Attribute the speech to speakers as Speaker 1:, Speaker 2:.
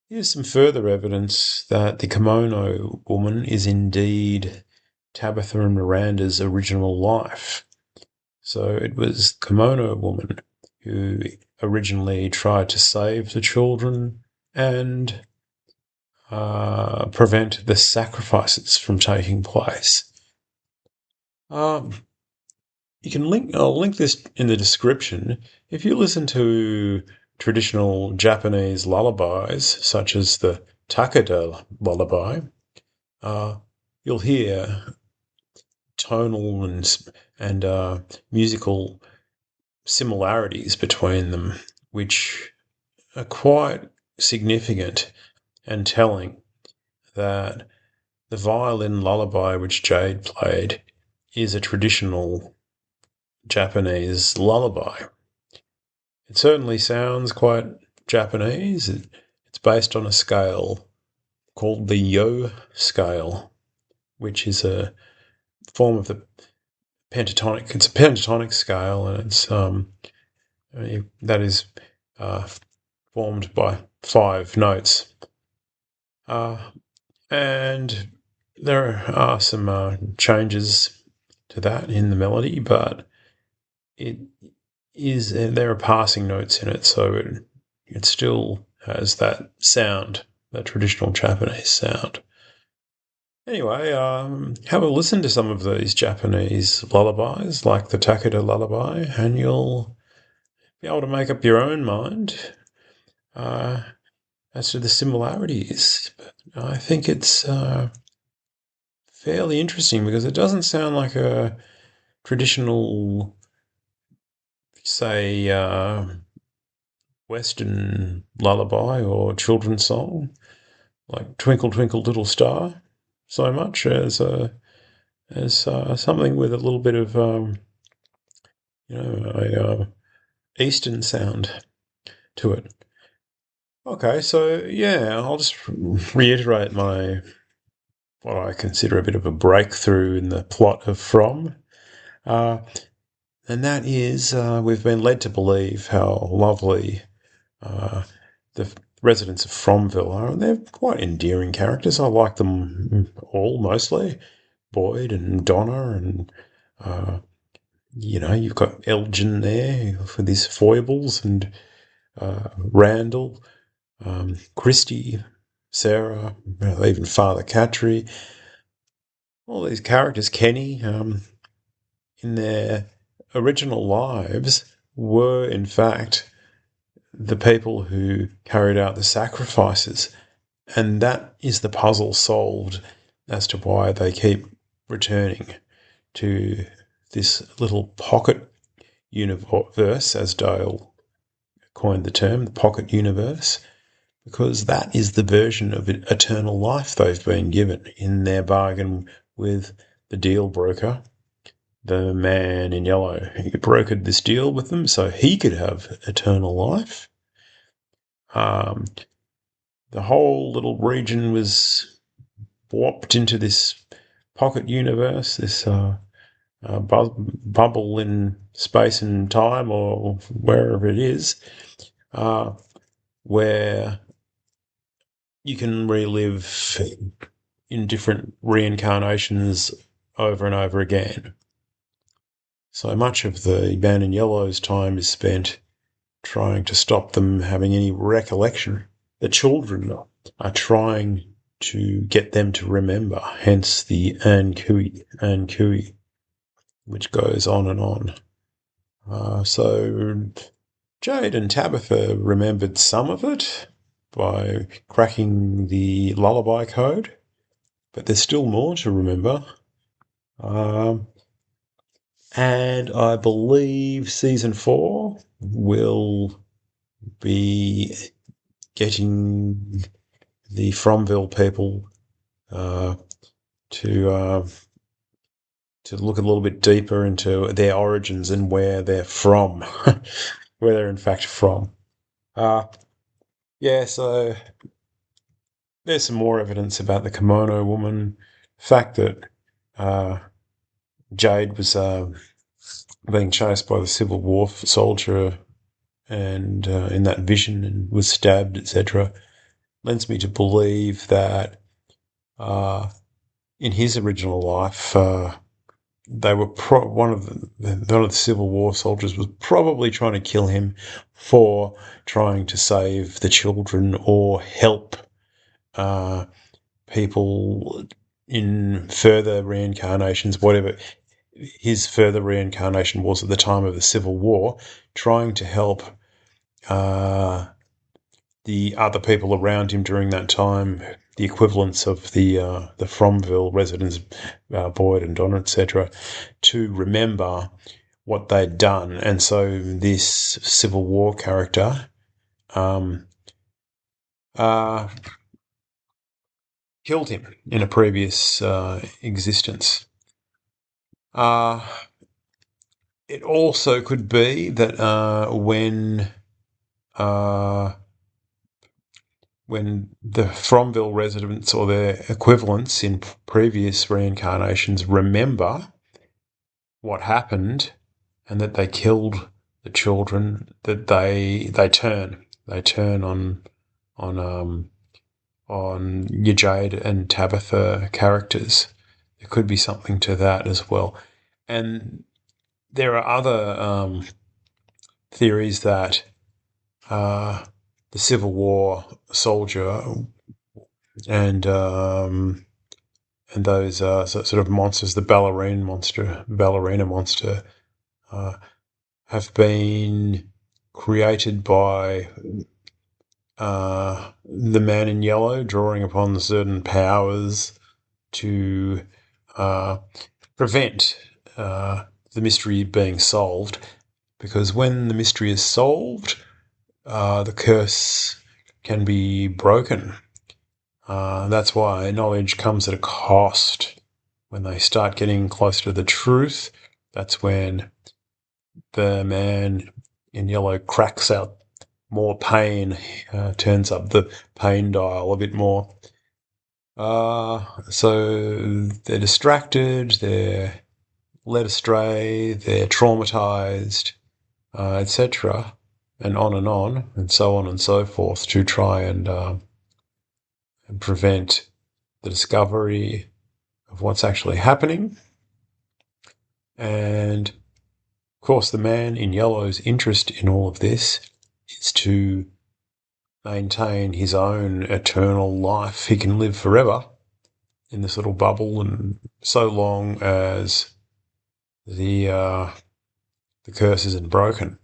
Speaker 1: Here's some further evidence that the Kimono woman is indeed Tabitha and Miranda's original life. So it was the Kimono woman who originally tried to save the children and prevent the sacrifices from taking place. Um, I'll link this in the description. If you listen to traditional Japanese lullabies, such as the Takeda Lullaby, uh, you'll hear tonal and musical similarities between them, which are quite significant and telling that the violin lullaby which Jade played is a traditional Japanese lullaby. It certainly sounds quite Japanese. It's based on a scale called the Yo scale, which is a form of the pentatonic. It's a pentatonic scale, and that is uh, formed by 5 notes. And there are some changes to that in the melody, but it is there are passing notes in it, so it still has that sound, that traditional Japanese sound. Anyway, have a listen to some of these Japanese lullabies, like the Takeda Lullaby, and you'll be able to make up your own mind uh, as to the similarities. But I think it's fairly interesting because it doesn't sound like a traditional, say, Western lullaby or children's song, like Twinkle Twinkle Little Star, so much as something with a little bit of a Eastern sound to it. Okay, so yeah, I'll just reiterate my what I consider a bit of a breakthrough in the plot of From. Uh, and that is, we've been led to believe how lovely the residents of Fromville are. And they're quite endearing characters. I like them all mostly. Boyd and Donna, and you've got Elgin there with his foibles, and Randall, Christy, Sarah, even Father Catry. All these characters, Kenny, in their original lives were, in fact, the people who carried out the sacrifices. And that is the puzzle solved as to why they keep returning to this little pocket universe, as Dale coined the term, the pocket universe, because that is the version of eternal life they've been given in their bargain with the deal broker, the man in yellow. He brokered this deal with them so he could have eternal life. Um, the whole little region was warped into this pocket universe, this bubble in space and time, or wherever it is, where you can relive in different reincarnations over and over again. So much of the man in yellow's time is spent trying to stop them having any recollection. The children are trying to get them to remember, hence the An Kui, which goes on and on. So Jade and Tabitha remembered some of it by cracking the lullaby code, but there's still more to remember. And I believe season 4 will be getting the Fromville people to look a little bit deeper into their origins and where they're from, where they're in fact from. Yeah, so there's some more evidence about the Kimono woman. The fact that Jade was being chased by the Civil War soldier and in that vision and was stabbed, etc. lends me to believe that in his original life, they were one of the Civil War soldiers was probably trying to kill him for trying to save the children or help uh, people in further reincarnations, whatever his further reincarnation was at the time of the Civil War, trying to help uh, the other people around him during that time, the equivalents of the Fromville residents, Boyd and Donner, etc., to remember what they'd done. And so this Civil War character um, uh, killed him in a previous existence. Uh, it also could be that uh, when the Fromville residents or their equivalents in previous reincarnations remember what happened and that they killed the children, that they turn on your Jade and Tabitha characters. There could be something to that as well. And there are other theories that the Civil War soldier and those sort of monsters, the ballerina monster, uh, have been created by the man in yellow, drawing upon certain powers to prevent the mystery being solved. Because when the mystery is solved, the curse can be broken. That's why knowledge comes at a cost. When they start getting closer to the truth, that's when the man in yellow cracks out more pain, turns up the pain dial a bit more. So they're distracted, they're led astray, they're traumatized, etc., and on, and so on and so forth to try and prevent the discovery of what's actually happening. And, of course, the man in yellow's interest in all of this is to maintain his own eternal life. He can live forever in this little bubble, and so long as the curse isn't broken.